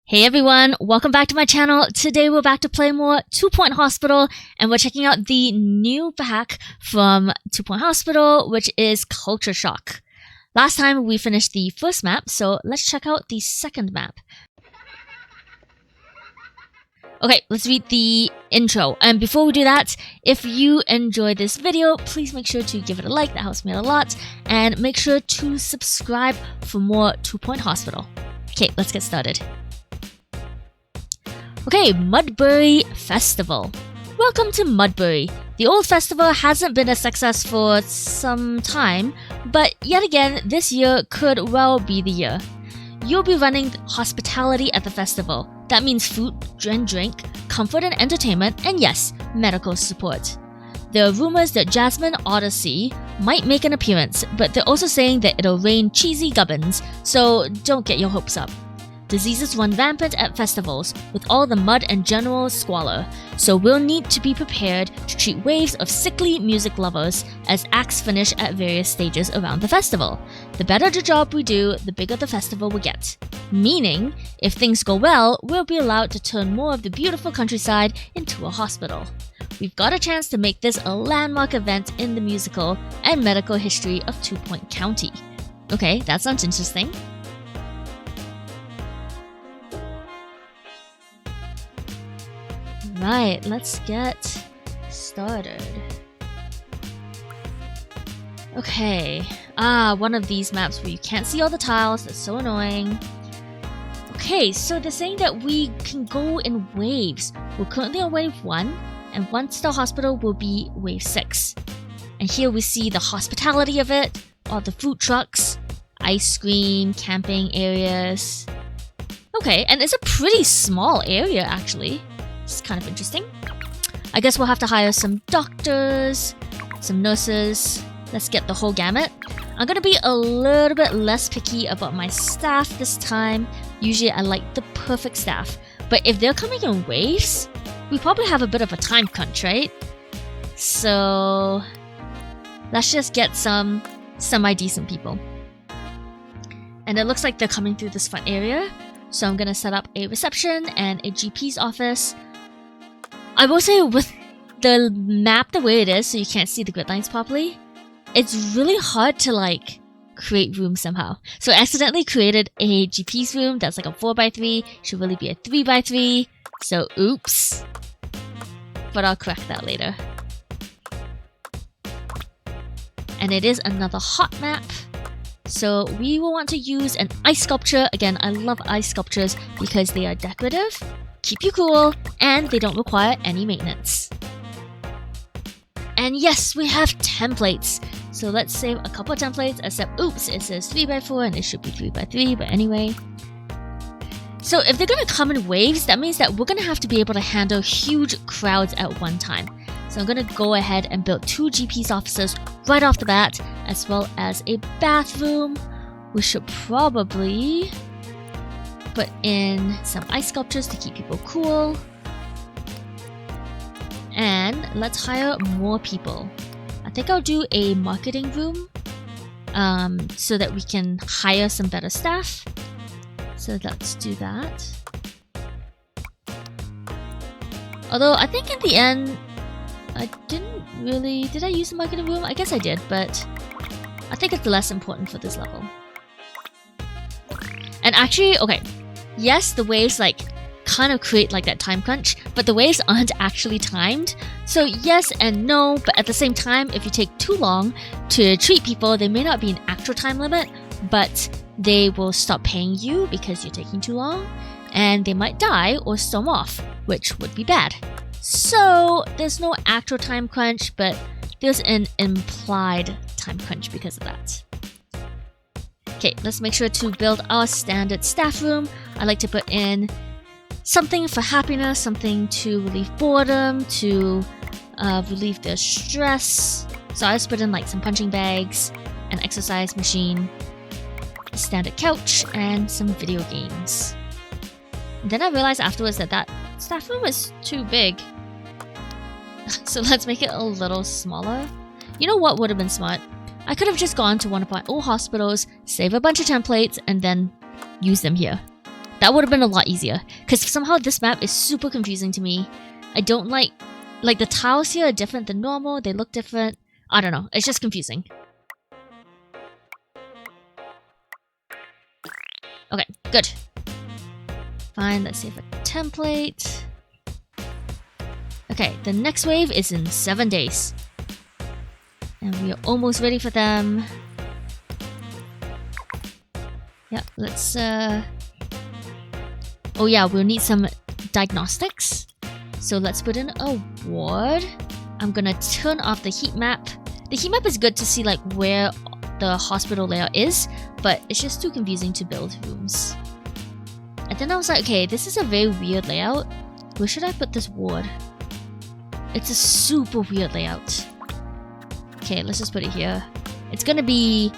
Hey everyone, welcome back to my channel. Today we're back to play more 2 Point Hospital and we're checking out the new pack from 2 Point Hospital, which is Culture Shock. Last time we finished the first map, so let's check out the second map. Okay, let's read the intro. And before we do that, if you enjoyed this video, please make sure to give it a like, that helps me out a lot. And make sure to subscribe for more 2 Point Hospital. Okay, let's get started. Okay, Mudbury Festival. Welcome to Mudbury. The old festival hasn't been a success for some time, but yet again, this year could well be the year. You'll be running hospitality at the festival. That means food and drink, comfort and entertainment, and yes, medical support. There are rumors that Jasmine Odyssey might make an appearance, but they're also saying that it'll rain cheesy gubbins, so don't get your hopes up. Diseases run rampant at festivals, with all the mud and general squalor, so we'll need to be prepared to treat waves of sickly music lovers as acts finish at various stages around the festival. The better the job we do, the bigger the festival will get. Meaning, if things go well, we'll be allowed to turn more of the beautiful countryside into a hospital. We've got a chance to make this a landmark event in the musical and medical history of 2 Point County. Okay, that sounds interesting. Right, let's get started. Okay, one of these maps where you can't see all the tiles, that's so annoying. Okay, so they're saying that we can go in waves. We're currently on wave 1, and once the hospital will be wave 6. And here we see the hospitality of it, all the food trucks, ice cream, camping areas. Okay, and it's a pretty small area actually. It's kind of interesting. I guess we'll have to hire some doctors, some nurses. Let's get the whole gamut. I'm gonna be a little bit less picky about my staff this time. Usually I like the perfect staff. But if they're coming in waves, we probably have a bit of a time crunch, right? So let's just get some semi-decent people. And it looks like they're coming through this front area. So I'm gonna set up a reception and a GP's office. I will say with the map the way it is, so you can't see the grid lines properly, it's really hard to create rooms somehow. So I accidentally created a GP's room that's like a 4x3, should really be a 3x3, so oops. But I'll correct that later. And it is another hot map. So we will want to use an ice sculpture. Again, I love ice sculptures because they are decorative, keep you cool, and they don't require any maintenance. And yes, we have templates. So let's save a couple of templates, except oops, it says 3x4 and it should be 3x3, but anyway. So if they're gonna come in waves, that means that we're gonna have to be able to handle huge crowds at one time. So I'm gonna go ahead and build 2 GP's offices right off the bat, as well as a bathroom. We should probably put in some ice sculptures to keep people cool. And let's hire more people. I think I'll do a marketing room so that we can hire some better staff. So let's do that. Although I think in the end, I didn't really... Did I use the marketing room? I guess I did, but I think it's less important for this level. And actually, okay, yes, the waves kind of create that time crunch, but the waves aren't actually timed. So yes and no, but at the same time, if you take too long to treat people, there may not be an actual time limit, but they will stop paying you because you're taking too long, and they might die or storm off, which would be bad. So there's no actual time crunch, but there's an implied time crunch because of that. Okay, let's make sure to build our standard staff room. I like to put in something for happiness, something to relieve boredom, to relieve their stress. So I just put in some punching bags, an exercise machine, a standard couch, and some video games. And then I realized afterwards that staff room is too big. So let's make it a little smaller. You know what would have been smart? I could have just gone to one of my old hospitals, save a bunch of templates, and then use them here. That would have been a lot easier. Because somehow this map is super confusing to me. I don't like the tiles here are different than normal. They look different. I don't know. It's just confusing. Okay, good. Fine, let's save a template. Okay, the next wave is in 7 days. And we are almost ready for them. Yeah, let's oh yeah, we'll need some diagnostics. So let's put in a ward. I'm gonna turn off the heat map. The heat map is good to see like where the hospital layout is, but it's just too confusing to build rooms. And then I was like, okay, this is a very weird layout. Where should I put this ward? It's a super weird layout. Okay, let's just put it here. It's gonna be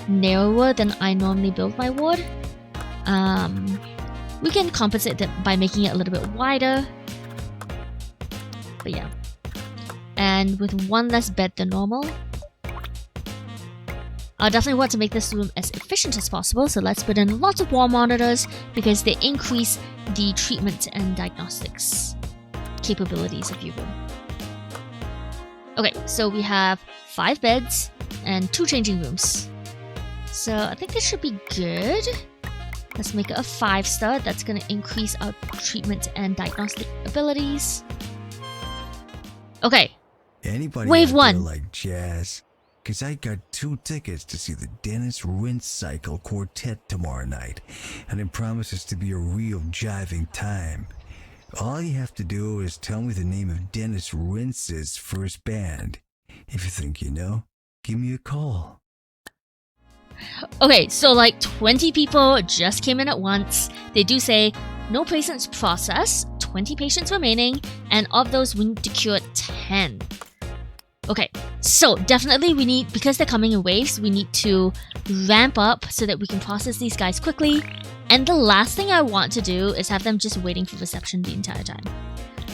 narrower than I normally build my ward. We can compensate that by making it a little bit wider. But yeah. And with one less bed than normal. I definitely want to make this room as efficient as possible, so let's put in lots of wall monitors because they increase the treatment and diagnostics capabilities of your room. Okay, so we have 5 beds and 2 changing rooms. So I think this should be good. Let's make it a 5-star. That's going to increase our treatment and diagnostic abilities. Okay, Anybody wave out 1. there like jazz? Cause I got 2 tickets to see the Dennis Rinse Cycle Quartet tomorrow night, and it promises to be a real jiving time. All you have to do is tell me the name of Dennis Rince's first band. If you think you know, give me a call. Okay, so like 20 people just came in at once. They do say, no patients processed, 20 patients remaining, and of those we need to cure 10. Okay, so definitely we need, because they're coming in waves, we need to ramp up so that we can process these guys quickly. And the last thing I want to do is have them just waiting for reception the entire time.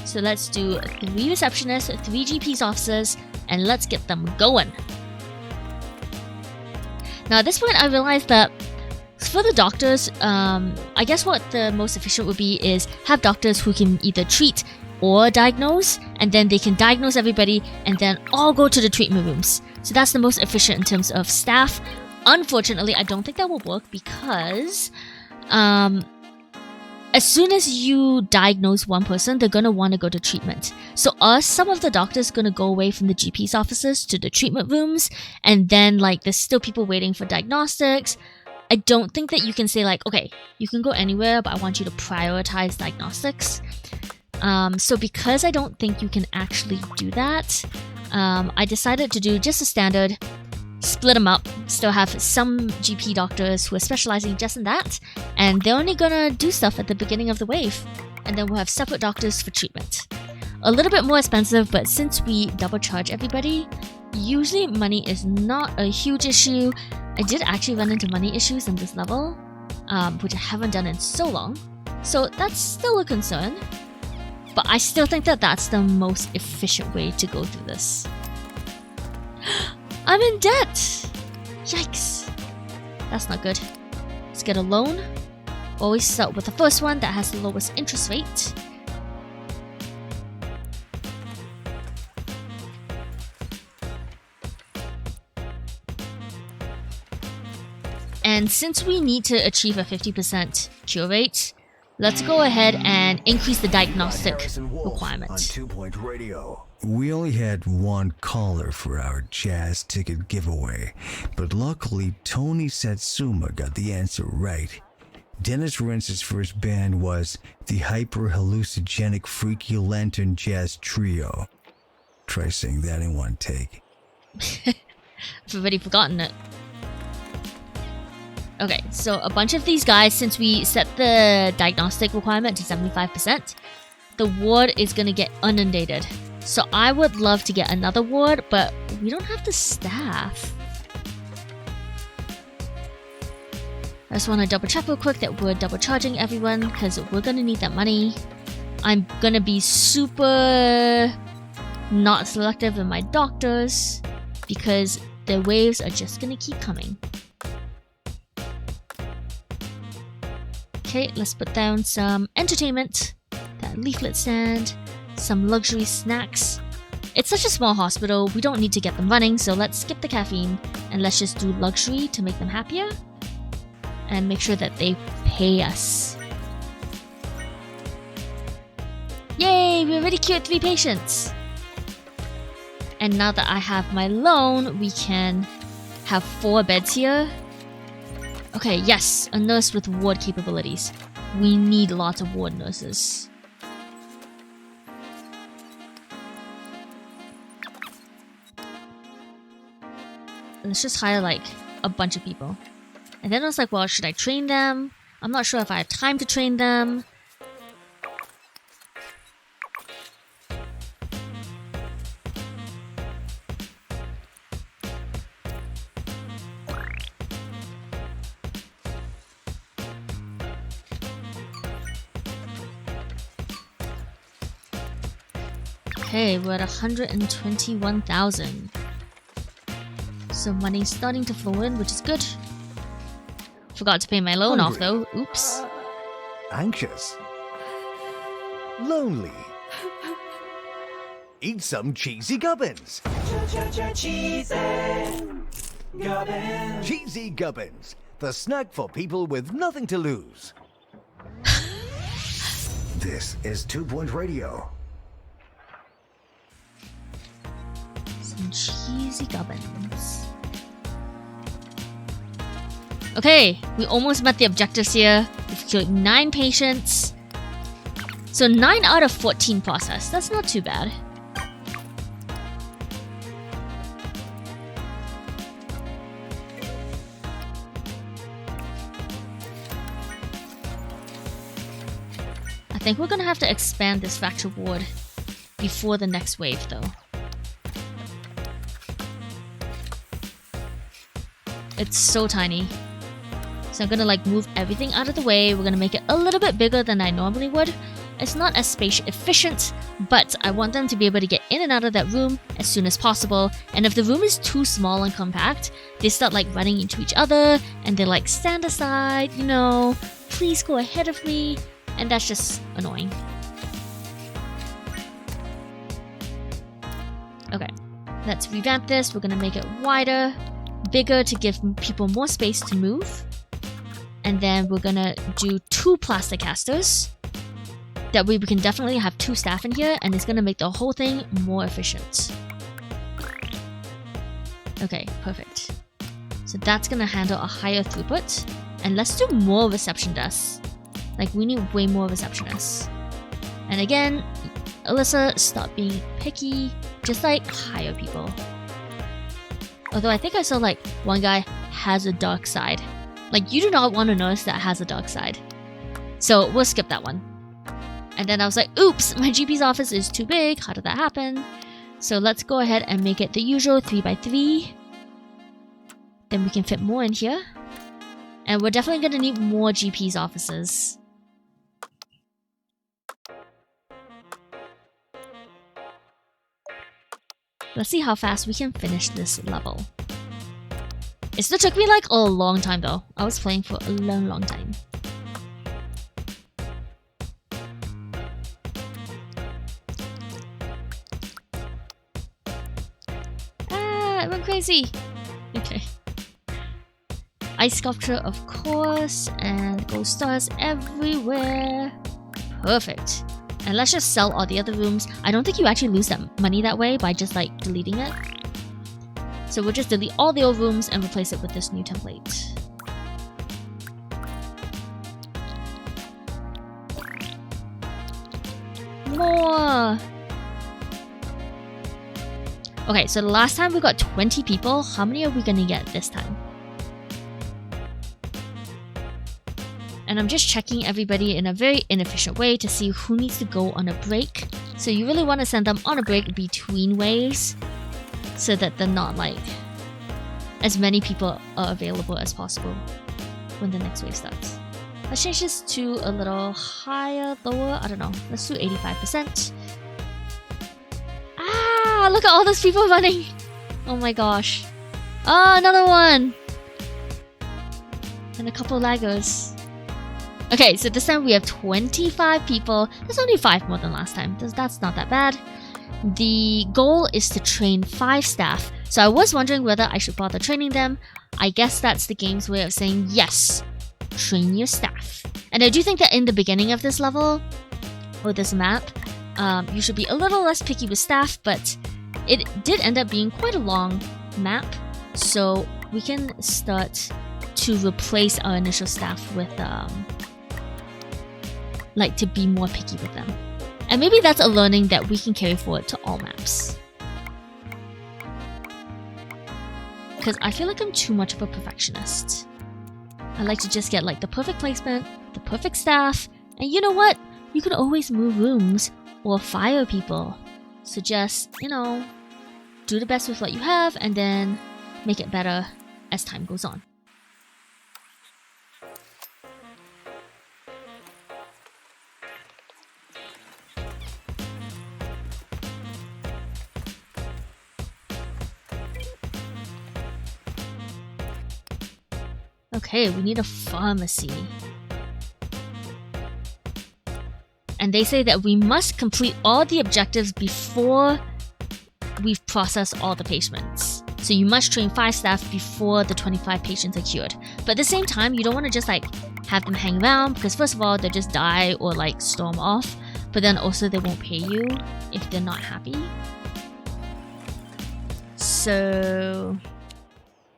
So let's do 3 receptionists, 3 GP's officers, and let's get them going. Now at this point I realized that for the doctors, I guess what the most efficient would be is have doctors who can either treat or diagnose, and then they can diagnose everybody and then all go to the treatment rooms. So that's the most efficient in terms of staff. Unfortunately, I don't think that will work because as soon as you diagnose one person, they're gonna want to go to treatment. So some of the doctors gonna go away from the GP's offices to the treatment rooms, and then like there's still people waiting for diagnostics. I don't think that you can say like, okay, you can go anywhere, but I want you to prioritize diagnostics. So because I don't think you can actually do that, I decided to do just a standard, split them up, still have some GP doctors who are specializing just in that, and they're only gonna do stuff at the beginning of the wave, and then we'll have separate doctors for treatment. A little bit more expensive, but since we double charge everybody, usually money is not a huge issue. I did actually run into money issues in this level, which I haven't done in so long, so that's still a concern. But I still think that that's the most efficient way to go through this. I'm in debt! Yikes. That's not good. Let's get a loan. Always start with the first one that has the lowest interest rate. And since we need to achieve a 50% cure rate, let's go ahead and increase the diagnostic requirement. We only had 1 caller for our jazz ticket giveaway, but luckily Tony Satsuma got the answer right. Dennis Rince's first band was the Hyper Hallucinogenic Freaky Lantern Jazz Trio. Try saying that in 1 take. I've already forgotten it. Okay, so a bunch of these guys, since we set the diagnostic requirement to 75%, the ward is going to get inundated. So I would love to get another ward, but we don't have the staff. I just want to double check real quick that we're double charging everyone, because we're going to need that money. I'm going to be super not selective in my doctors, because the waves are just going to keep coming. Okay, let's put down some entertainment, that leaflet stand, some luxury snacks. It's such a small hospital, we don't need to get them running, so let's skip the caffeine and let's just do luxury to make them happier and make sure that they pay us. Yay, we already cured 3 patients! And now that I have my loan, we can have 4 beds here. Okay, yes, a nurse with ward capabilities. We need lots of ward nurses. Let's just hire like a bunch of people. And then I was like, well, should I train them? I'm not sure if I have time to train them. Okay, we're at 121,000. So money's starting to flow in, which is good. Forgot to pay my loan off though. Oops. Anxious. Lonely. Eat some cheesy gubbins. Cheesy gubbins. The snack for people with nothing to lose. This is 2 Point Radio. Some cheesy gubbins. Okay, we almost met the objectives here. We've killed 9 patients. So 9 out of 14 processed. That's not too bad. I think we're gonna have to expand this fracture ward before the next wave though. It's so tiny. So I'm gonna like move everything out of the way. We're gonna make it a little bit bigger than I normally would. It's not as space efficient, but I want them to be able to get in and out of that room as soon as possible. And if the room is too small and compact, they start like running into each other and they're like, stand aside, you know, please go ahead of me. And that's just annoying. Okay, let's revamp this. We're gonna make it wider, bigger to give people more space to move. And then we're gonna do 2 plastic casters. That way we can definitely have 2 staff in here and it's gonna make the whole thing more efficient. Okay, perfect. So that's gonna handle a higher throughput. And let's do more reception desks. Like we need way more receptionists. And again, Alyssa, stop being picky. Just like hire people. Although I think I saw like one guy has a dark side. Like you do not want a nurse that has a dark side. So we'll skip that one. And then I was like, oops, my GP's office is too big. How did that happen? So let's go ahead and make it the usual 3x3. Then we can fit more in here. And we're definitely going to need more GP's offices. Let's see how fast we can finish this level. It still took me like a long time though. I was playing for a long time. Ah, I went crazy. Okay. Ice sculpture, of course, and gold stars everywhere. Perfect. And let's just sell all the other rooms. I don't think you actually lose that money that way by just like deleting it. So we'll just delete all the old rooms and replace it with this new template. More! Okay, so the last time we got 20 people. How many are we gonna get this time? And I'm just checking everybody in a very inefficient way to see who needs to go on a break. So you really want to send them on a break between waves so that they're not like as many people are available as possible when the next wave starts. Let's change this to a little higher, lower, I don't know. Let's do 85%. Ah, look at all those people running. Oh my gosh. Oh, another one. And a couple laggers. Okay, so this time we have 25 people. That's only 5 more than last time. That's not that bad. The goal is to train 5 staff. So I was wondering whether I should bother training them. I guess that's the game's way of saying yes, train your staff. And I do think that in the beginning of this level, or this map, you should be a little less picky with staff, but it did end up being quite a long map. So we can start to replace our initial staff with like to be more picky with them. And maybe that's a learning that we can carry forward to all maps. Because I feel like I'm too much of a perfectionist. I like to just get like the perfect placement, the perfect staff, and you know what? You can always move rooms or fire people. So just, you know, do the best with what you have and then make it better as time goes on. Okay, we need a pharmacy. And they say that we must complete all the objectives before we've processed all the patients. So you must train 5 staff before the 25 patients are cured. But at the same time, you don't want to just like have them hang around because first of all, they'll just die or like storm off. But then also they won't pay you if they're not happy. So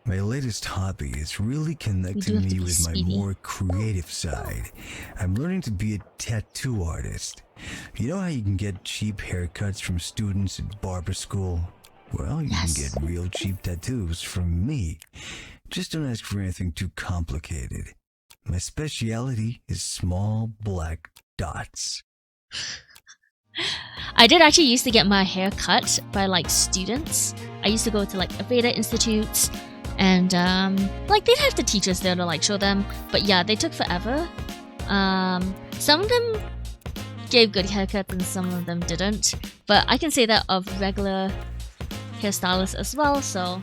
my latest hobby is really connecting me with my more creative side. I'm learning to be a tattoo artist. You know how you can get cheap haircuts from students at barber school? Well, you can get real cheap tattoos from me. Just don't ask for anything too complicated. My speciality is small black dots. I did actually used to get my hair cut by like students. I used to go to like Aveda institutes. And like they'd have the teachers there to like show them, but yeah, they took forever. Some of them gave good haircuts and some of them didn't, but I can say that of regular hairstylists as well. So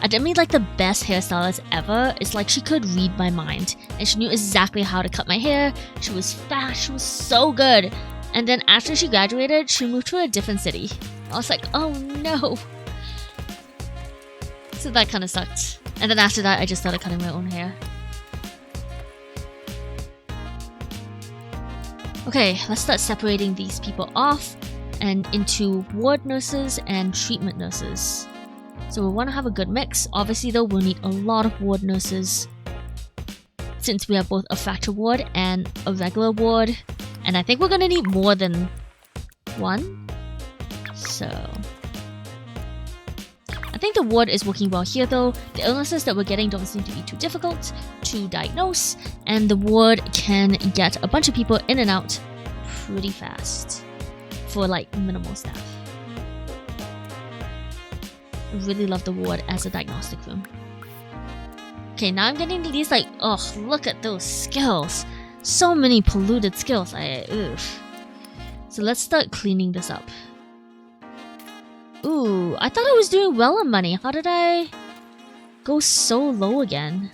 I didn't mean like the best hairstylist ever. It's like she could read my mind and she knew exactly how to cut my hair. She was fast, she was so good. And then after she graduated, she moved to a different city. I was like, oh no. So that kind of sucked. And then after that, I just started cutting my own hair. Okay, let's start separating these people off and into ward nurses and treatment nurses. So we want to have a good mix. Obviously though, we'll need a lot of ward nurses since we have both a fracture ward and a regular ward. And I think we're going to need more than one. So I think the ward is working well here though. The illnesses that we're getting don't seem to be too difficult to diagnose, and the ward can get a bunch of people in and out pretty fast for like minimal staff. I really love the ward as a diagnostic room. Okay, now I'm getting to these like, oh, look at those skills. So many polluted skills. Oof. So let's start cleaning this up. Ooh, I thought I was doing well on money. How did I go so low again?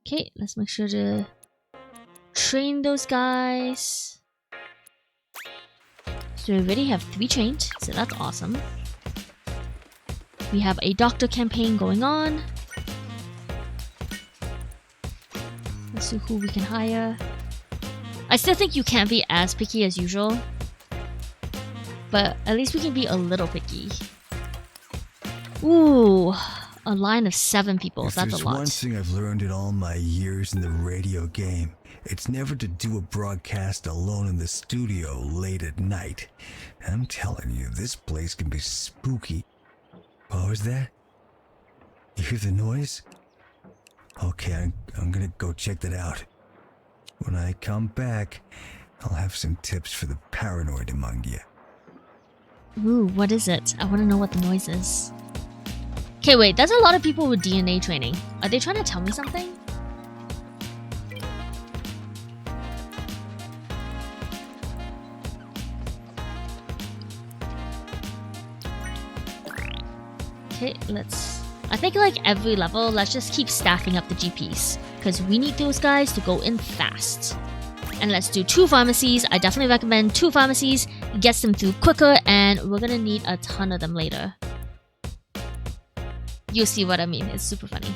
Okay, let's make sure to train those guys. So we already have 3 trained, so that's awesome. We have a doctor campaign going on. Let's see who we can hire. I still think you can't be as picky as usual, but at least we can be a little picky. Ooh, a line of 7 people. That's a lot. If there's one thing I've learned in all my years in the radio game, it's never to do a broadcast alone in the studio late at night. I'm telling you, this place can be spooky. What was that? You hear the noise? Okay, I'm gonna go check that out. When I come back, I'll have some tips for the paranoid among you. Ooh, what is it? I want to know what the noise is. Okay, wait, that's a lot of people with DNA training. Are they trying to tell me something? Okay, let's I think like every level, let's just keep staffing up the GPs, because we need those guys to go in fast. And let's do 2 pharmacies. I definitely recommend 2 pharmacies. It gets them through quicker, and we're gonna need a ton of them later. You'll see what I mean. It's super funny.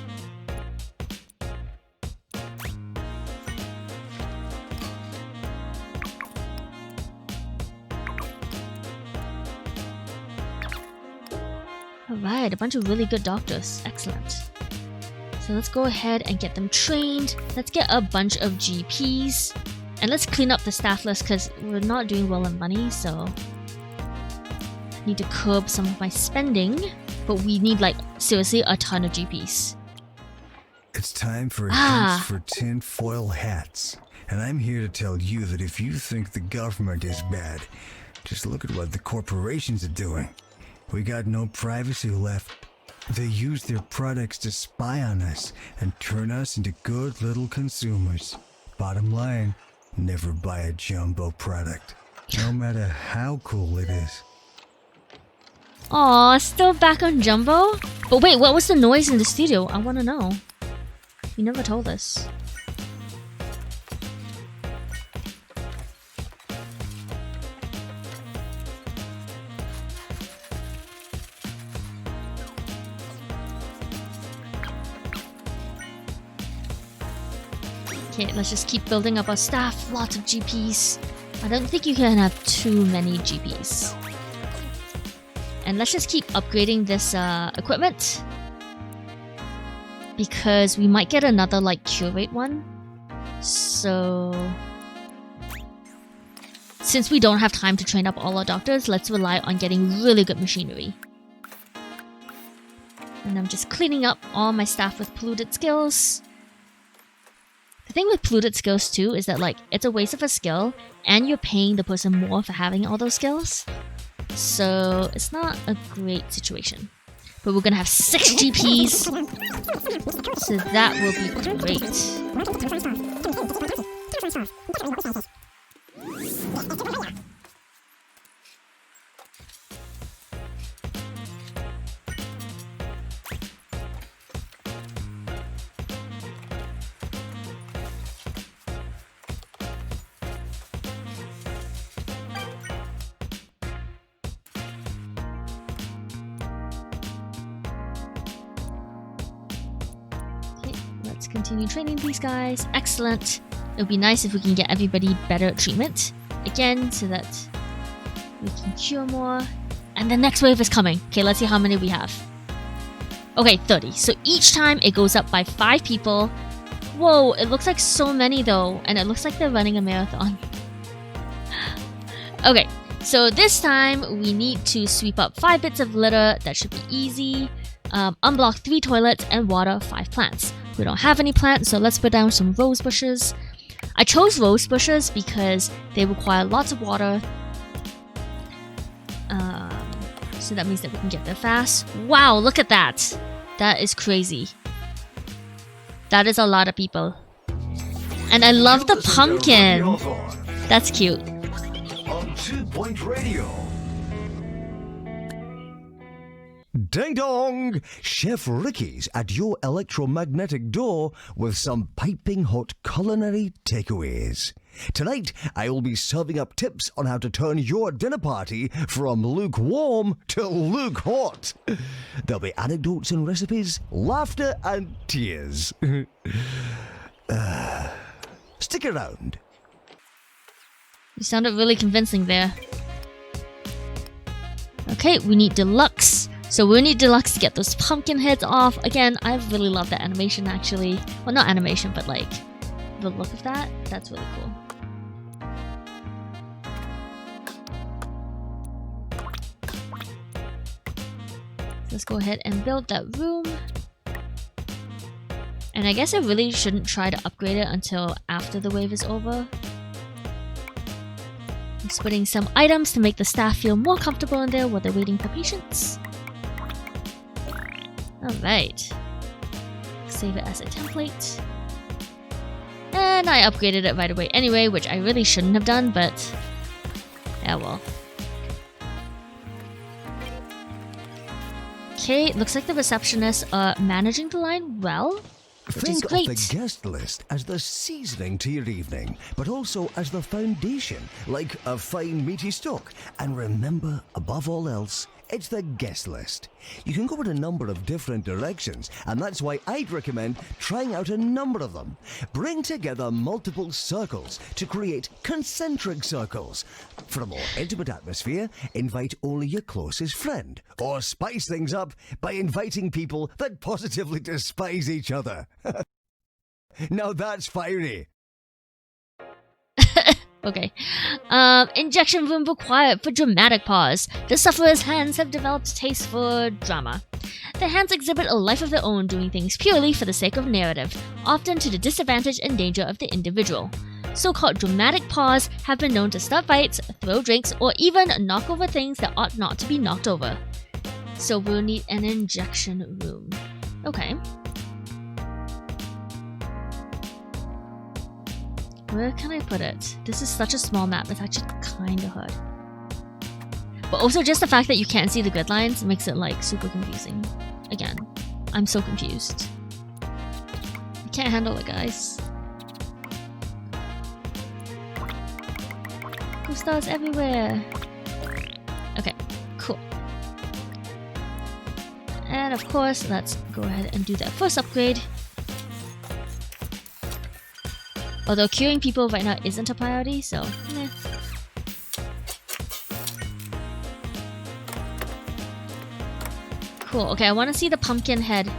Alright, a bunch of really good doctors. Excellent. So let's go ahead and get them trained. Let's get a bunch of GPs. And let's clean up the staff list because we're not doing well on money, so... need to curb some of my spending. But we need, like, seriously a ton of GPs. It's time for a dance for tinfoil hats. And I'm here to tell you that if you think the government is bad, just look at what the corporations are doing. We got no privacy left. They use their products to spy on us and turn us into good little consumers. Bottom line, never buy a jumbo product, no matter how cool it is. Aw, still back on Jumbo? But wait, what was the noise in the studio? I wanna know. You never told us. Okay, let's just keep building up our staff. Lots of GPs. I don't think you can have too many GPs. And let's just keep upgrading this equipment. Because we might get another like cure rate one. So... since we don't have time to train up all our doctors, let's rely on getting really good machinery. And I'm just cleaning up all my staff with polluted skills. The thing with polluted skills too is that like it's a waste of a skill and you're paying the person more for having all those skills. So it's not a great situation. But we're gonna have 6 GPs. So that will be great. Continue training these guys. Excellent. It would be nice if we can get everybody better at treatment again so that we can cure more. And the next wave is coming. Okay, let's see how many we have. Okay, 30. So each time it goes up by 5 people. Whoa, it looks like so many though. And it looks like they're running a marathon. Okay, so this time we need to sweep up 5 bits of litter. That should be easy. Unblock 3 toilets and water 5 plants. We don't have any plants, so let's put down some rose bushes. I chose rose bushes because they require lots of water. So that means that we can get there fast. Wow, look at that. That is crazy. That is a lot of people. And I love the pumpkin. That's cute. On 2 Point Radio. Ding dong! Chef Ricky's at your electromagnetic door with some piping hot culinary takeaways. Tonight, I will be serving up tips on how to turn your dinner party from lukewarm to luke-hot. There'll be anecdotes and recipes, laughter and tears. Stick around. You sounded really convincing there. Okay, we need deluxe. So we need deluxe to get those pumpkin heads off. Again, I really love that animation actually. Well, not animation, but like the look of that. That's really cool. Let's go ahead and build that room. And I guess I really shouldn't try to upgrade it until after the wave is over. I'm putting some items to make the staff feel more comfortable in there while they're waiting for patients. Alright. Save it as a template. And I upgraded it right away anyway, which I really shouldn't have done, but yeah, well. Okay, looks like the receptionists are managing the line well, which is Think of great. the guest list as the seasoning to your evening, but also as the foundation, like a fine meaty stock. And remember, above all else, it's the guest list. You can go in a number of different directions, and that's why I'd recommend trying out a number of them. Bring together multiple circles to create concentric circles. For a more intimate atmosphere, invite only your closest friend, or spice things up by inviting people that positively despise each other. Now that's fiery. Okay. Injection room required for dramatic pause. The sufferer's hands have developed taste for drama. The hands exhibit a life of their own, doing things purely for the sake of narrative, often to the disadvantage and danger of the individual. So-called dramatic paws have been known to start fights, throw drinks, or even knock over things that ought not to be knocked over. So we'll need an injection room. Okay. Where can I put it? This is such a small map, it's actually kinda hard. But also just the fact that you can't see the grid lines makes it like super confusing. Again, I'm so confused. I can't handle it, guys. Cool stars everywhere. Okay, cool. And of course, let's go ahead and do that first upgrade. Although curing people right now isn't a priority, so meh. Cool, okay, I want to see the pumpkin head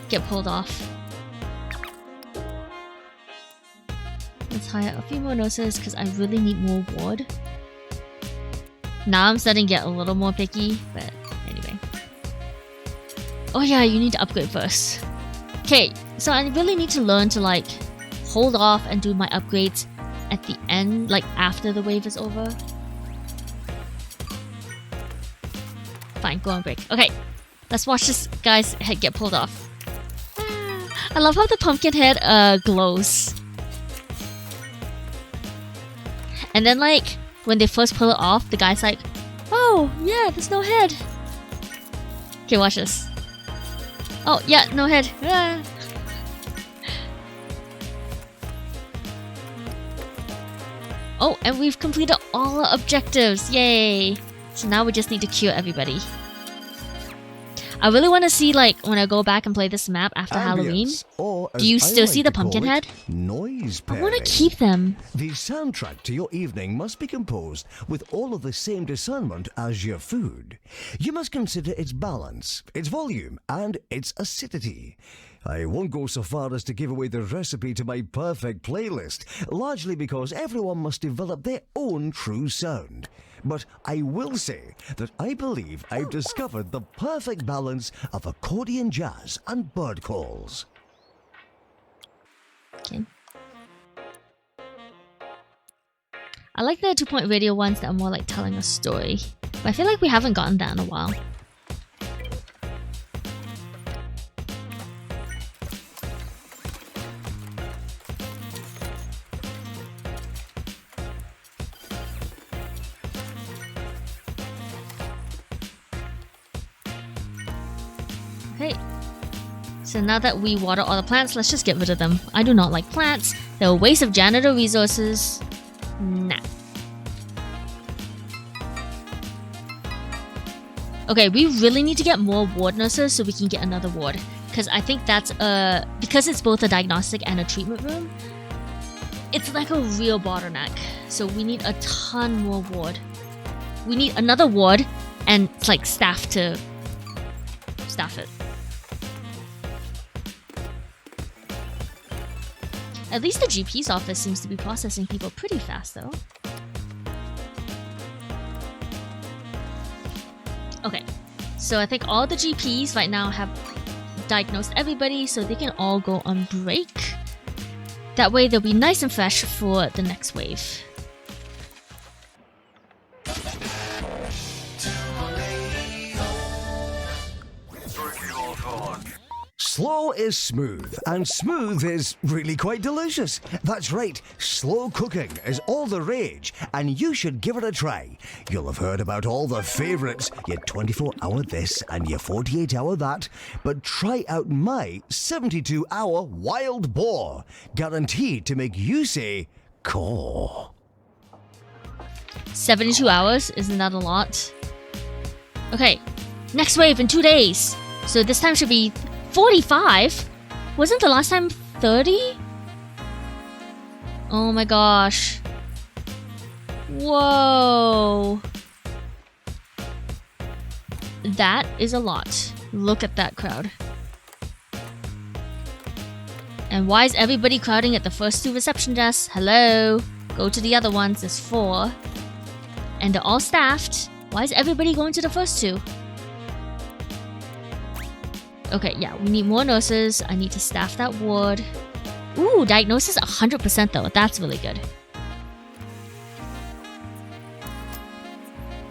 get pulled off. Let's hire a few more nurses because I really need more ward. Now I'm starting to get a little more picky, but anyway. Oh yeah, you need to upgrade first. Okay, so I really need to learn to like hold off and do my upgrades at the end, like after the wave is over. Fine, go on break. Okay, let's watch this guy's head get pulled off. I love how the pumpkin head glows. And then like, when they first pull it off, the guy's like, oh yeah, there's no head. Okay, watch this. Oh yeah, no head. Ah. Oh, and we've completed all our objectives! Yay! So now we just need to cure everybody. I really want to see, like, when I go back and play this map after Halloween. Do you still see the pumpkin head? Noise I want to pairing. keep them. The soundtrack to your evening must be composed with all of the same discernment as your food. You must consider its balance, its volume, and its acidity. I won't go so far as to give away the recipe to my perfect playlist, largely because everyone must develop their own true sound. But I will say that I believe I've discovered the perfect balance of accordion jazz and bird calls. Okay. I like the 2-point radio ones that are more like telling a story, but I feel like we haven't gotten that in a while. Okay, so now that we water all the plants, let's just get rid of them. I do not like plants. They're a waste of janitor resources. Nah. Okay, we really need to get more ward nurses so we can get another ward. Because I think that's because it's both a diagnostic and a treatment room, it's like a real bottleneck. So we need a ton more ward. We need another ward and like staff to staff it. At least the GP's office seems to be processing people pretty fast though. Okay, so I think all the GPs right now have diagnosed everybody so they can all go on break. That way they'll be nice and fresh for the next wave. Slow is smooth, and smooth is really quite delicious. That's right, slow cooking is all the rage, and you should give it a try. You'll have heard about all the favourites, your 24-hour this and your 48-hour that, but try out my 72-hour wild boar, guaranteed to make you say, caw. 72 hours? Isn't that a lot? Okay, next wave in 2 days. So this time should be 45? Wasn't the last time 30? Oh my gosh. Whoa. That is a lot. Look at that crowd. And why is everybody crowding at the first 2 reception desks? Hello? Go to the other ones, there's 4. And they're all staffed. Why is everybody going to the first 2? Okay, yeah, we need more nurses. I need to staff that ward. Ooh, diagnosis 100% though. That's really good.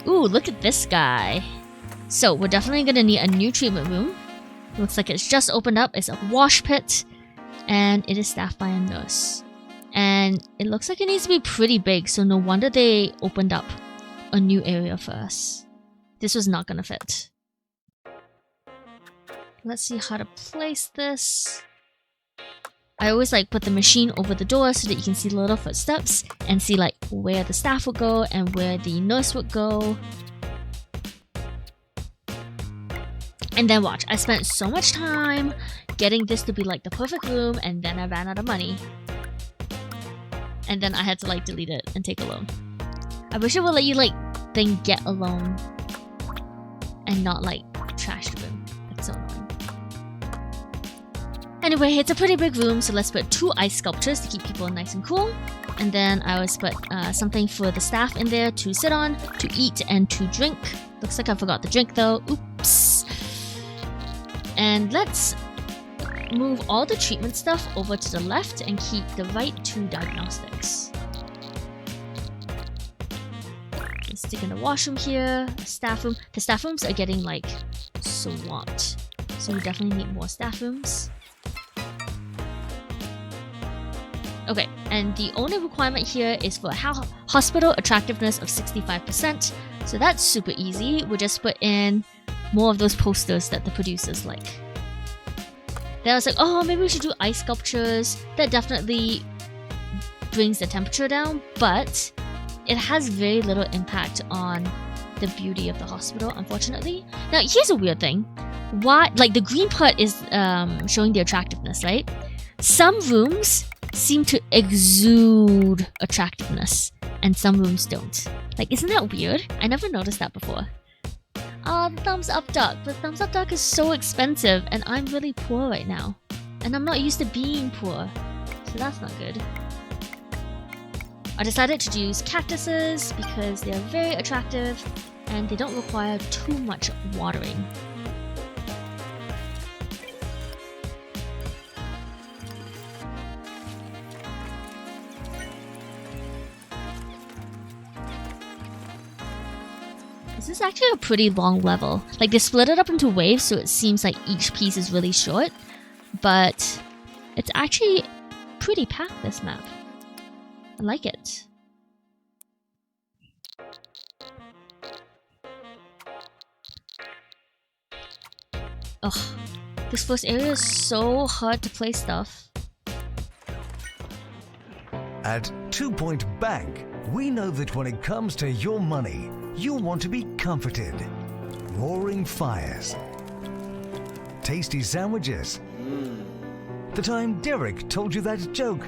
Ooh, look at this guy. So, we're definitely gonna need a new treatment room. Looks like it's just opened up. It's a wash pit. And it is staffed by a nurse. And it looks like it needs to be pretty big, so no wonder they opened up a new area for us. This was not gonna fit. Let's see how to place this. I always like put the machine over the door so that you can see the little footsteps and see like where the staff would go and where the nurse would go. And then watch, I spent so much time getting this to be like the perfect room, and then I ran out of money. And then I had to like delete it and take a loan. I wish it would let you like then get a loan and not like trash the room. It's so annoying. Anyway, it's a pretty big room, so let's put 2 ice sculptures to keep people nice and cool. And then I always put something for the staff in there to sit on, to eat, and to drink. Looks like I forgot the drink though. Oops. And let's move all the treatment stuff over to the left and keep the right to diagnostics. Let's stick in the washroom here, the staff room. The staff rooms are getting like swamped, so we definitely need more staff rooms. Okay, and the only requirement here is for hospital attractiveness of 65%. So that's super easy. We'll just put in more of those posters that the producers like. Then I was like, oh, maybe we should do ice sculptures. That definitely brings the temperature down, but it has very little impact on the beauty of the hospital, unfortunately. Now, here's a weird thing. Why, like the green part is showing the attractiveness, right? Some rooms seem to exude attractiveness, and some rooms don't. Like, isn't that weird? I never noticed that before. The thumbs up duck. The thumbs up duck is so expensive, and I'm really poor right now. And I'm not used to being poor, so that's not good. I decided to use cactuses because they're very attractive, and they don't require too much watering. This is actually a pretty long level. Like, they split it up into waves, so it seems like each piece is really short. But it's actually pretty packed, this map. I like it. Ugh. This first area is so hard to place stuff. At 2 Point Bank, we know that when it comes to your money, you'll want to be comforted. Roaring fires. Tasty sandwiches. The time Derek told you that joke.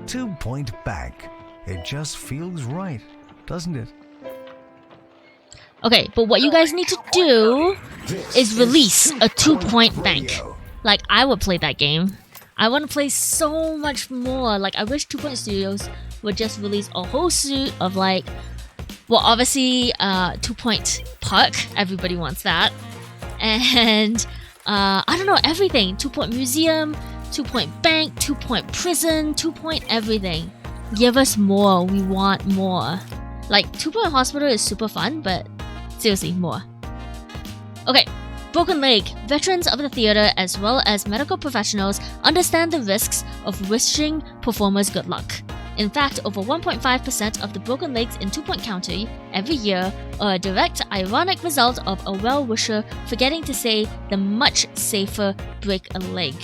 2 Point Bank. It just feels right, doesn't it? Okay, but what you guys need to do is release a 2 Point Bank. Like, I would play that game. I want to play so much more. Like, I wish 2 Point Studios would just release a whole suite of like, well, obviously 2 Point Park, everybody wants that. And I don't know, everything. 2 Point Museum, 2 Point Bank, 2 Point Prison, 2 Point everything. Give us more, we want more. Like, 2 Point Hospital is super fun, but seriously, more. Okay, Broken leg. Veterans of the theater as well as medical professionals understand the risks of wishing performers good luck. In fact, over 1.5% of the broken legs in 2 Point County every year are a direct, ironic result of a well-wisher forgetting to say the much safer break a leg.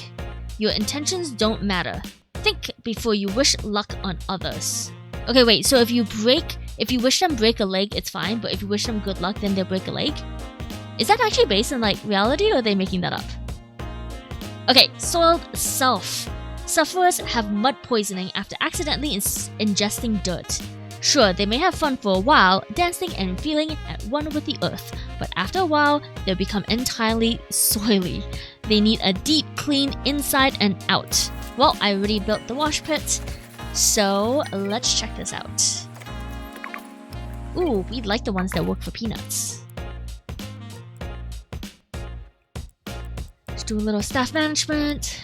Your intentions don't matter. Think before you wish luck on others. Okay, wait, so if you wish them break a leg, it's fine, but if you wish them good luck, then they'll break a leg? Is that actually based on, like, reality, or are they making that up? Okay, soiled self. Sufferers have mud poisoning after accidentally ingesting dirt. Sure, they may have fun for a while, dancing and feeling at one with the earth, but after a while, they'll become entirely soily. They need a deep clean inside and out. Well, I already built the wash pit, so let's check this out. Ooh, we like the ones that work for peanuts. Let's do a little staff management.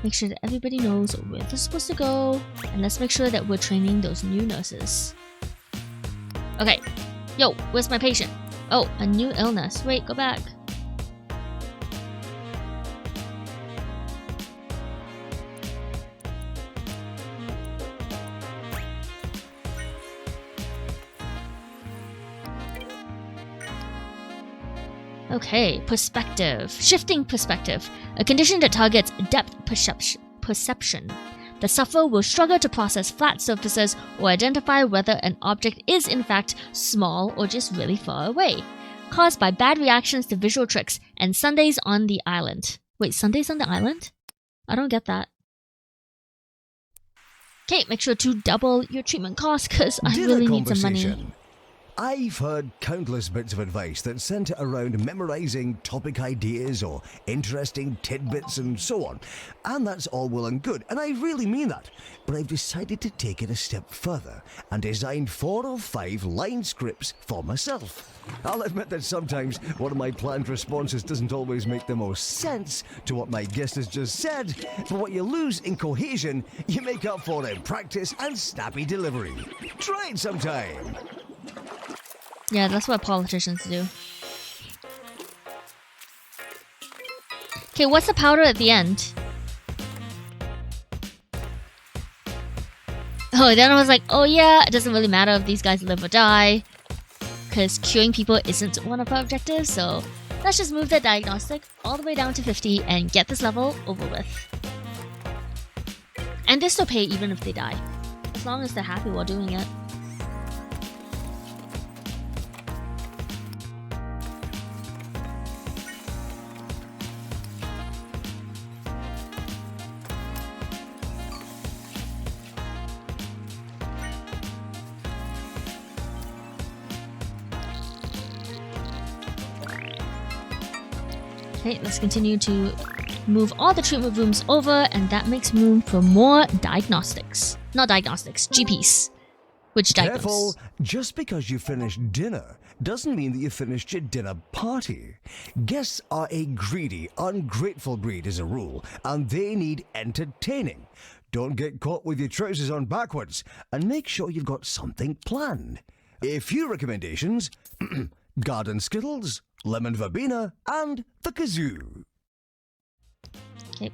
Make sure that everybody knows where they're supposed to go, and let's make sure that we're training those new nurses. Okay, yo, where's my patient? Oh, a new illness. Wait, go back. Okay, perspective. Shifting perspective. A condition that targets depth perception. The sufferer will struggle to process flat surfaces or identify whether an object is in fact small or just really far away. Caused by bad reactions to visual tricks and Sundays on the island. Wait, Sundays on the island? I don't get that. Okay, make sure to double your treatment costs because I really need some money. I've heard countless bits of advice that centre around memorising topic ideas or interesting tidbits and so on. And that's all well and good, and I really mean that. But I've decided to take it a step further and designed 4 or 5 line scripts for myself. I'll admit that sometimes one of my planned responses doesn't always make the most sense to what my guest has just said, but what you lose in cohesion, you make up for in practice and snappy delivery. Try it sometime. Yeah, that's what politicians do. Okay, what's the powder at the end? Oh, then I was like, oh yeah, it doesn't really matter if these guys live or die, because curing people isn't one of our objectives, so let's just move the diagnostic all the way down to 50 and get this level over with. And they still pay even if they die, as long as they're happy while doing it. Okay, let's continue to move all the treatment rooms over, and that makes room for more diagnostics. Not diagnostics, GPs. Which diagnose. Careful, just because you finished dinner doesn't mean that you finished your dinner party. Guests are a greedy, ungrateful breed as a rule, and they need entertaining. Don't get caught with your trousers on backwards, and make sure you've got something planned. A few recommendations: garden skittles, lemon verbena, and the kazoo. Okay.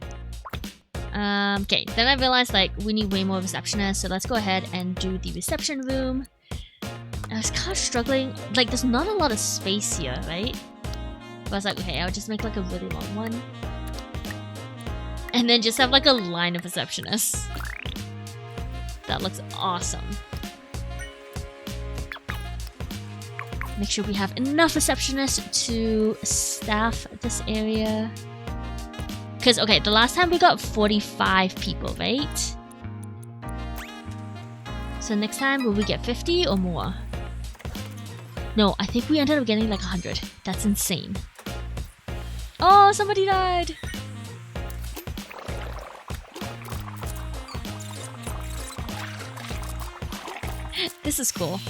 Okay, then I realized like we need way more receptionists, so let's go ahead and do the reception room. I was kind of struggling, like there's not a lot of space here, right? But I was like, okay, I'll just make like a really long one. And then just have like a line of receptionists. That looks awesome. Make sure we have enough receptionists to staff this area. Because, okay, the last time we got 45 people, right? So next time, will we get 50 or more? No, I think we ended up getting like 100. That's insane. Oh, somebody died! This is cool.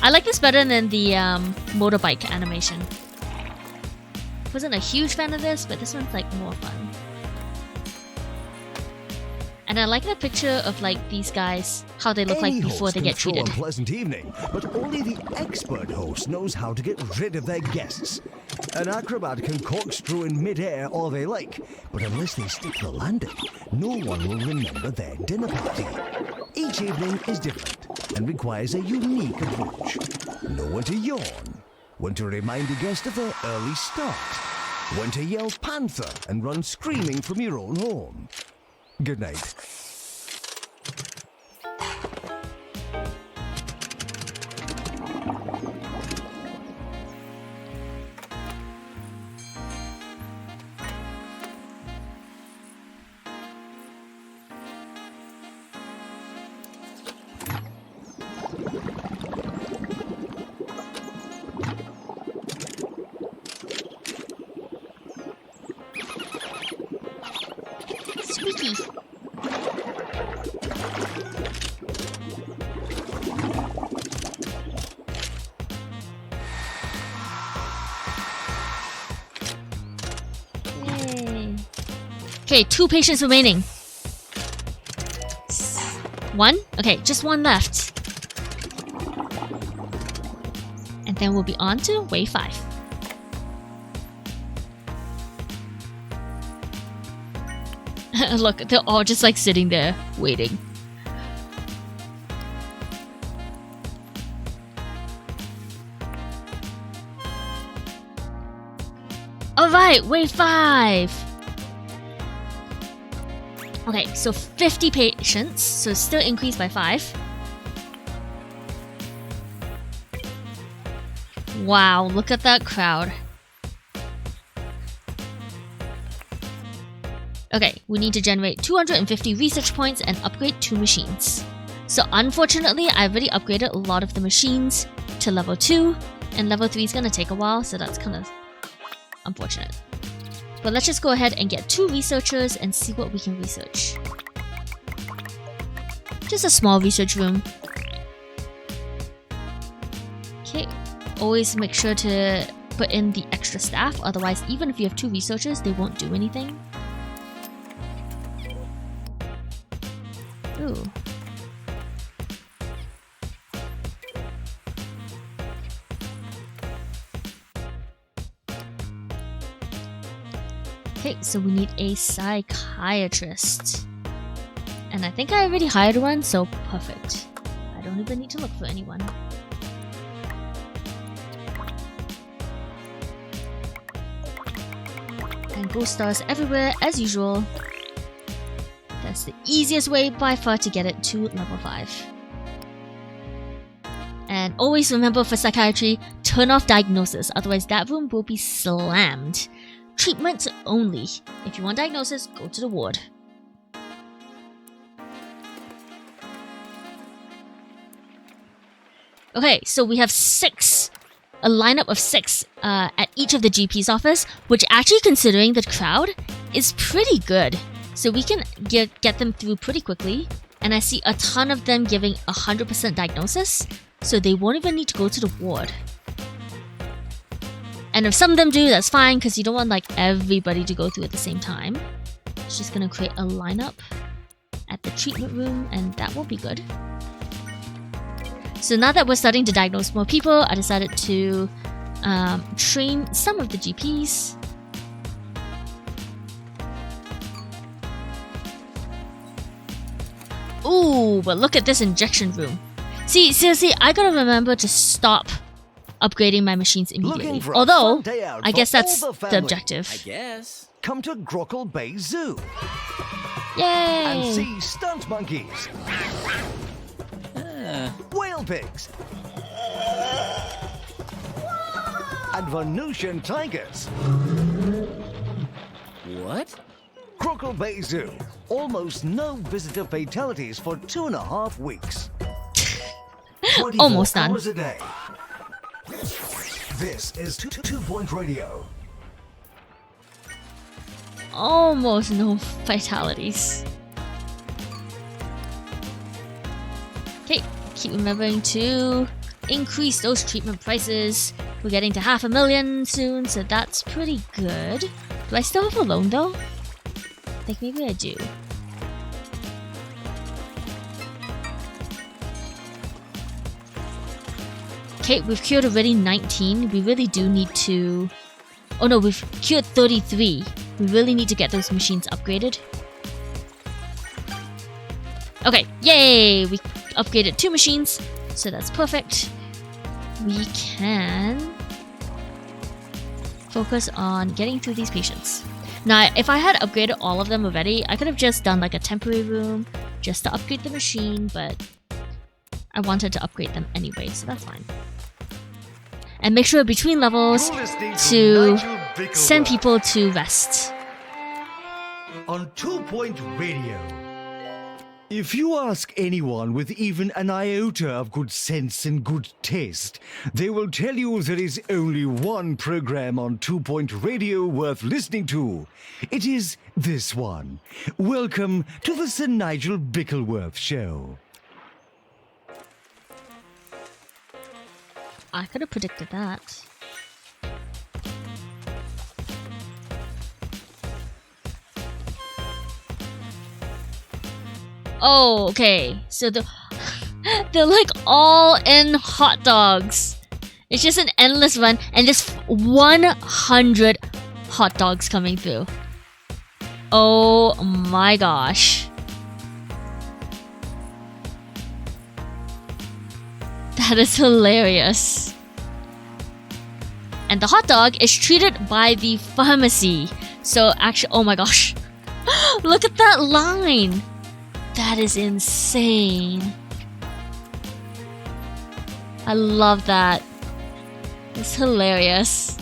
I like this better than the motorbike animation. Wasn't a huge fan of this, but this one's like more fun. And I like the picture of like these guys, how they look like before they get treated. A pleasant evening, but only the expert host knows how to get rid of their guests. An acrobat can corkscrew in mid-air all they like, but unless they stick the landing, no one will remember their dinner party. Each evening is different and requires a unique approach. Know when to yawn, when to remind a guest of their early start, when to yell panther and run screaming from your own home. Good night. Squeaky. Yay. Okay, 2 patients remaining. 1? Okay, just 1 left. And then we'll be on to wave 5. Look, they're all just like sitting there, waiting. Alright, wave 5! Okay, so 50 patients, so still increased by 5. Wow, look at that crowd. Okay, we need to generate 250 research points and upgrade 2 machines. So unfortunately, I already upgraded a lot of the machines to level 2, and level 3 is gonna take a while, so that's kind of unfortunate. But let's just go ahead and get 2 researchers and see what we can research. Just a small research room. Okay, always make sure to put in the extra staff, otherwise even if you have 2 researchers, they won't do anything. Ooh. Okay, so we need a psychiatrist. And I think I already hired one, so perfect. I don't even need to look for anyone. And ghost stars everywhere as usual. That's the easiest way by far to get it to level 5. And always remember for psychiatry, turn off diagnosis, otherwise that room will be slammed. Treatment only. If you want diagnosis, go to the ward. Okay, so we have 6, a lineup of 6 at each of the GP's office, which actually considering the crowd is pretty good. So we can get them through pretty quickly, and I see a ton of them giving 100% diagnosis, so they won't even need to go to the ward. And if some of them do, that's fine, because you don't want like everybody to go through at the same time. It's just gonna create a lineup at the treatment room, and that will be good. So now that we're starting to diagnose more people, I decided to train some of the GPs. Ooh, but look at this injection room. See, seriously, I gotta remember to stop upgrading my machines immediately. Although, I guess that's the objective. I guess. Come to Grockle Bay Zoo Yay! and see stunt monkeys, whale pigs, and Venusian tigers. What? Grockle Bay Zoo. Almost no visitor fatalities for 2.5 weeks. 24 Almost done. hours a day. This is 2 Point Radio. Almost no fatalities. Okay, keep remembering to increase those treatment prices. We're getting to 500,000 soon, so that's pretty good. Do I still have a loan though? I think maybe I do. Okay, we've cured already 19. We really do need to Oh no, we've cured 33. We really need to get those machines upgraded. Okay, yay! We upgraded 2 machines, so that's perfect. We can focus on getting through these patients. Now, if I had upgraded all of them already, I could have just done like a temporary room just to upgrade the machine, but I wanted to upgrade them anyway, so that's fine. And make sure between levels to send people to rest. On 2 Point Radio. If you ask anyone with even an iota of good sense and good taste, they will tell you there is only one program on 2 Point Radio worth listening to. It is this one. Welcome to the Sir Nigel Bickleworth Show. I could have predicted that. Oh, okay. So they're like all in hot dogs. It's just an endless run, and there's 100 hot dogs coming through. Oh my gosh. That is hilarious. And the hot dog is treated by the pharmacy. So actually, oh my gosh. Look at that line. That is insane. I love that. It's hilarious.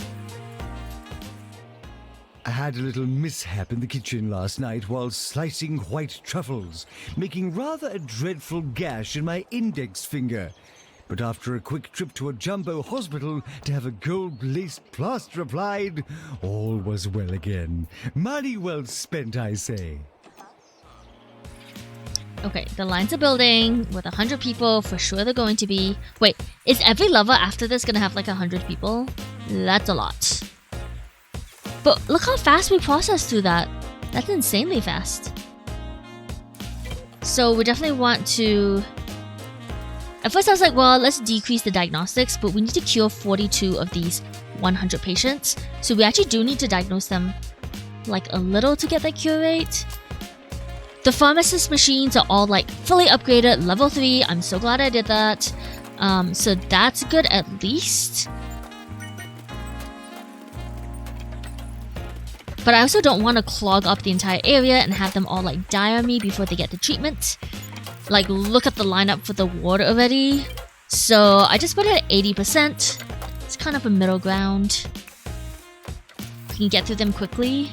I had a little mishap in the kitchen last night while slicing white truffles, making rather a dreadful gash in my index finger. But after a quick trip to a jumbo hospital to have a gold-laced plaster applied, all was well again. Money well spent, I say. Okay, the lines are building with 100 people. For sure they're going to be... Wait, is every level after this gonna have like 100 people? That's a lot. But look how fast we processed through that. That's insanely fast. So we definitely want to... At first I was like, well, let's decrease the diagnostics, but we need to cure 42 of these 100 patients. So we actually do need to diagnose them like a little to get that cure rate. The pharmacist machines are all like fully upgraded, level 3. I'm so glad I did that. So that's good at least. But I also don't want to clog up the entire area and have them all like die on me before they get the treatment. Like, look at the lineup for the ward already. So I just put it at 80%. It's kind of a middle ground. We can get through them quickly,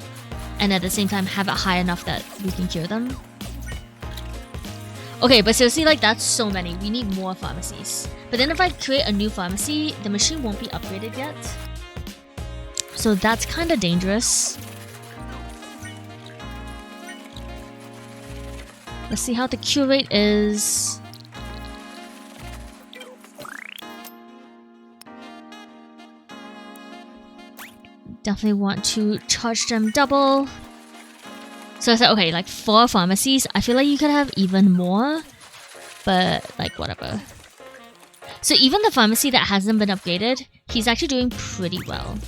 and at the same time have it high enough that we can cure them. Okay, but seriously, like, that's so many. We need more pharmacies. But then if I create a new pharmacy, the machine won't be upgraded yet. So that's kind of dangerous. Let's see how the cure rate is. Definitely want to charge them double. So I said, okay, like 4 pharmacies. I feel like you could have even more, but like whatever. So even the pharmacy that hasn't been upgraded, he's actually doing pretty well.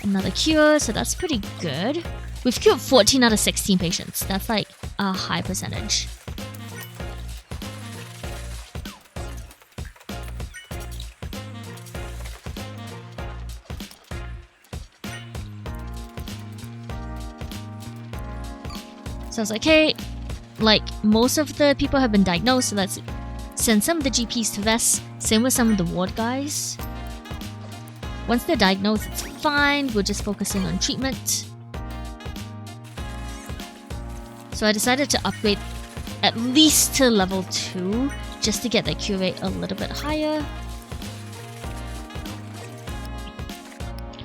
Another cure, so that's pretty good. We've cured 14 out of 16 patients. That's like a high percentage. So I was like, hey, like most of the people have been diagnosed, so let's send some of the GPs to rest. Same with some of the ward guys. Once they're diagnosed, it's fine. We're just focusing on treatment. So I decided to upgrade at least to level 2 just to get the cure rate a little bit higher.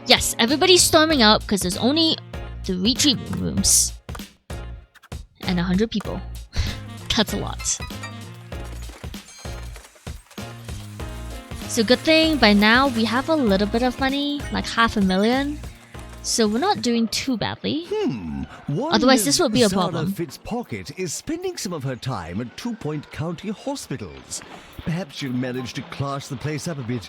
Yes, everybody's storming out because there's only 3 treatment rooms. And 100 people. That's a lot. So good thing by now we have a little bit of money, like $500,000. So we're not doing too badly. Otherwise this would be a problem. Fitzpocket is spending some of her time at 2 Point County hospitals. Perhaps she'll manage to class the place up a bit.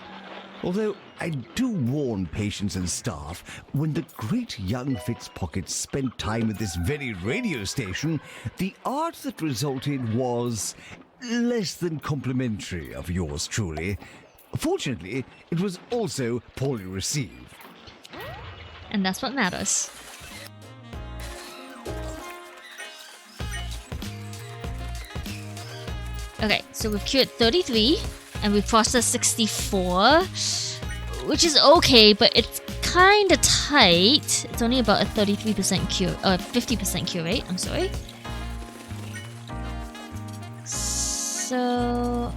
Although I do warn patients and staff, when the great young Fitzpockets spent time at this very radio station, the art that resulted was less than complimentary of yours truly. Fortunately, it was also poorly received. And that's what matters. Okay, so we've cured 33, and we've processed 64, which is okay, but it's kinda tight. It's only about a 33% cure, 50% cure rate, I'm sorry. So,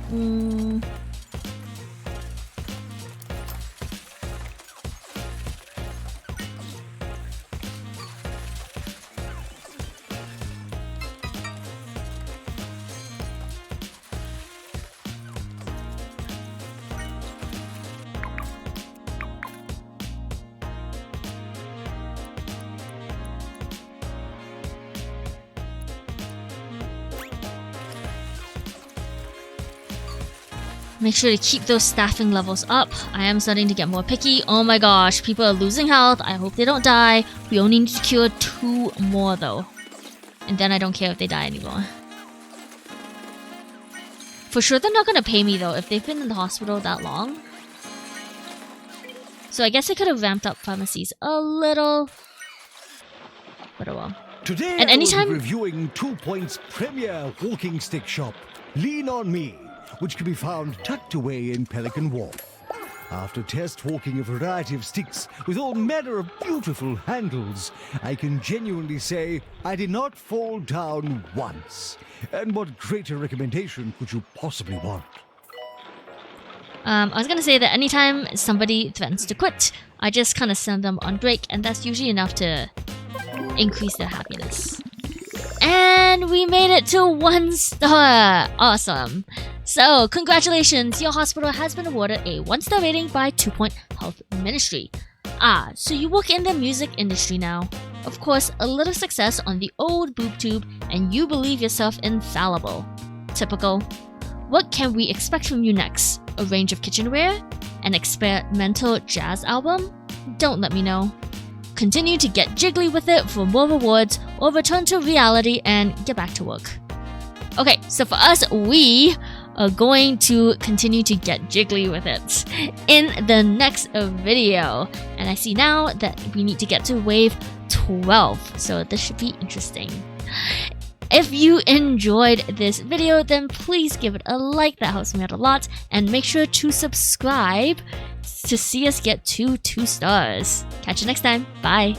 make sure to keep those staffing levels up. I am starting to get more picky. Oh my gosh, people are losing health. I hope they don't die. We only need to cure 2 more though. And then I don't care if they die anymore. For sure they're not gonna pay me though if they've been in the hospital that long. So I guess I could have ramped up pharmacies a little. But oh well. Today And anytime I will be reviewing 2 Point's premier walking stick shop, Lean On Me, which can be found tucked away in Pelican Wharf. After test walking a variety of sticks with all manner of beautiful handles, I can genuinely say I did not fall down once. And what greater recommendation could you possibly want? I was gonna say that anytime somebody threatens to quit, I just kind of send them on break, and that's usually enough to increase their happiness. And we made it to 1 star! Awesome! So, congratulations! Your hospital has been awarded a 1-star rating by 2 Point Health Ministry. Ah, so you work in the music industry now. Of course, a little success on the old boob tube, and you believe yourself infallible. Typical. What can we expect from you next? A range of kitchenware? An experimental jazz album? Don't let me know. Continue to get jiggly with it for more rewards, or return to reality and get back to work. Okay, so for us, we are going to continue to get jiggly with it in the next video. And I see now that we need to get to wave 12, so this should be interesting. If you enjoyed this video, then please give it a like, that helps me out a lot, and make sure to subscribe to see us get to 2 stars. Catch you next time, bye!